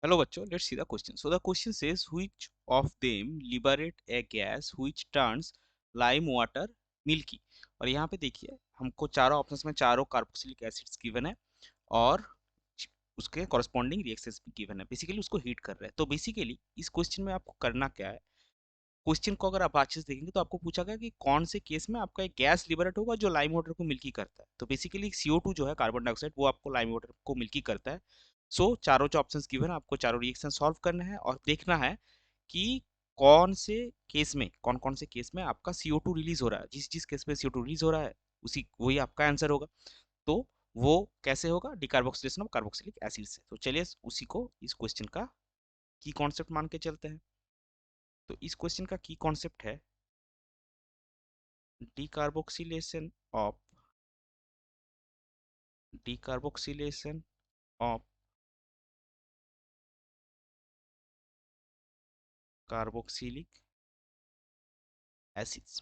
Hello बच्चों, let's see the question. So the question says which of them liberate a gas which turns lime water milky. और यहाँ पे देखिए हमको चारों ऑप्शंस में चारों कार्बोक्सिलिक एसिड्स गिवन है और उसके कॉरस्पॉन्डिंग रिएक्शंस भी गिवन है। बेसिकली उसको हीट कर रहे हैं। तो बेसिकली इस क्वेश्चन में आपको करना क्या है, क्वेश्चन को अगर आप अच्छे से देखेंगे तो आपको पूछा गया कि कौन से केस में आपका एक गैस लिबरेट होगा जो लाइम वाटर को मिल्की करता है। तो बेसिकली CO2 जो है कार्बन डाइऑक्साइड वो आपको लाइम वाटर को मिल्की करता है। सो चारों जो ऑप्शंस गिवन है आपको चारों रिएक्शन सॉल्व करना है और देखना है कि कौन से केस में कौन कौन से केस में आपका CO2 रिलीज हो रहा है। जिस जिस केस में CO2 रिलीज हो रहा है उसी वही आपका आंसर होगा। तो वो कैसे होगा, डिकार्बोक्सिलेशन ऑफ कार्बोक्सिलिक एसिड से। तो चलिए उसी को इस क्वेश्चन का की कॉन्सेप्ट मान के चलते हैं। तो इस क्वेश्चन का की कॉन्सेप्ट है decarboxylation of decarboxylation of carboxylic acids.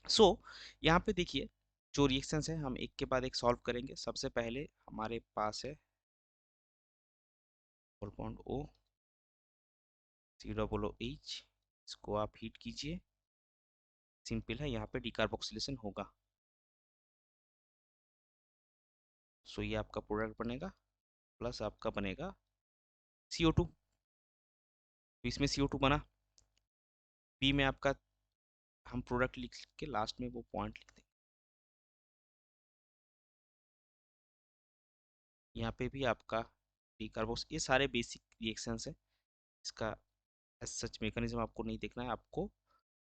So यहाँ पे देखिए जो रिएक्शंस हैं हम एक के बाद एक सॉल्व करेंगे। सबसे पहले हमारे पास है बॉन्ड O COOH, इसको आप हीट कीजिए। सिंपल है, यहाँ पे डिकार्बोक्सिलेशन होगा। सो ये आपका प्रोडक्ट बनेगा प्लस आपका बनेगा CO2। तो इसमें CO2 बना, बी में आपका हम प्रोडक्ट लिख के लास्ट में वो पॉइंट लिख देंगे। यहाँ पे भी आपका डिकार्बोक्स, ये सारे बेसिक रिएक्शंस है। इसका सच मैकेनिज्म आपको नहीं देखना है, आपको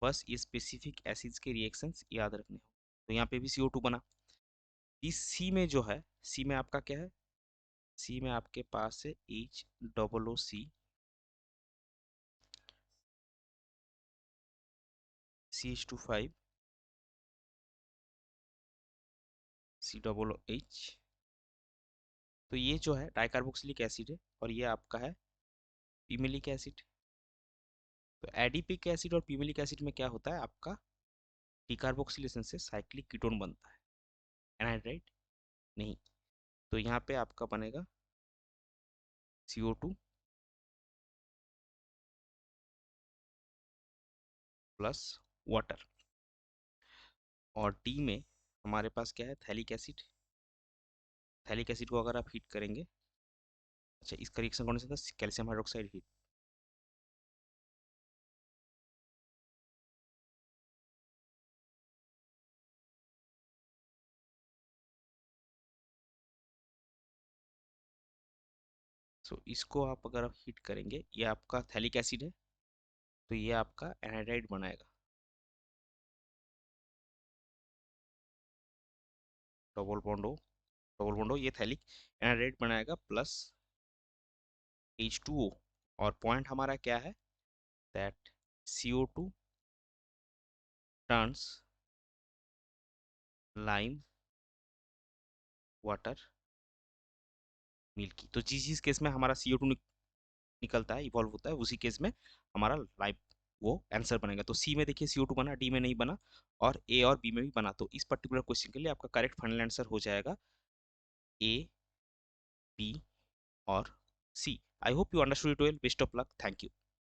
बस ये स्पेसिफिक एसिड्स के रिएक्शंस याद रखने हो। तो यहाँ पे भी CO2 बना। इस सी में जो है, सी में आपका क्या है, सी में आपके पास है HOOC CH2 5 COOH। तो ये जो है डाइकार्बोक्सिलिक एसिड है और ये आपका है पीमेलिक एसिड। तो एडिपिक एसिड और पीमेलिक एसिड में क्या होता है, आपका डिकार्बोक्सिलेशन से साइक्लिक कीटोन बनता है, एनहाइड्राइड नहीं। तो यहाँ पे आपका बनेगा CO2 प्लस वाटर। और डी में हमारे पास क्या है, थैलिक एसिड। थैलिक एसिड को अगर आप हीट करेंगे, अच्छा इसका रिएक्शन कौन सा था, कैल्शियम हाइड्रोक्साइड हीट। सो इसको आप अगर आप हीट करेंगे, ये आपका थैलिक एसिड है तो ये आपका एनाइड्राइड बनाएगा। डबल बॉन्ड O ये थैलिक एनाइड्राइड बनाएगा प्लस H2O। और पॉइंट हमारा क्या है, that CO2 turns lime water milky. तो जिस जिस केस में हमारा CO2 निकलता है, इवॉल्व होता है, उसी केस में हमारा लाइफ वो आंसर बनेगा। तो सी में देखिए CO2 बना, डी में नहीं बना और ए और बी में भी बना। तो इस पर्टिकुलर क्वेश्चन के लिए आपका करेक्ट फाइनल आंसर हो जाएगा ए, बी और C. I hope you understood it well. Best of luck, thank you.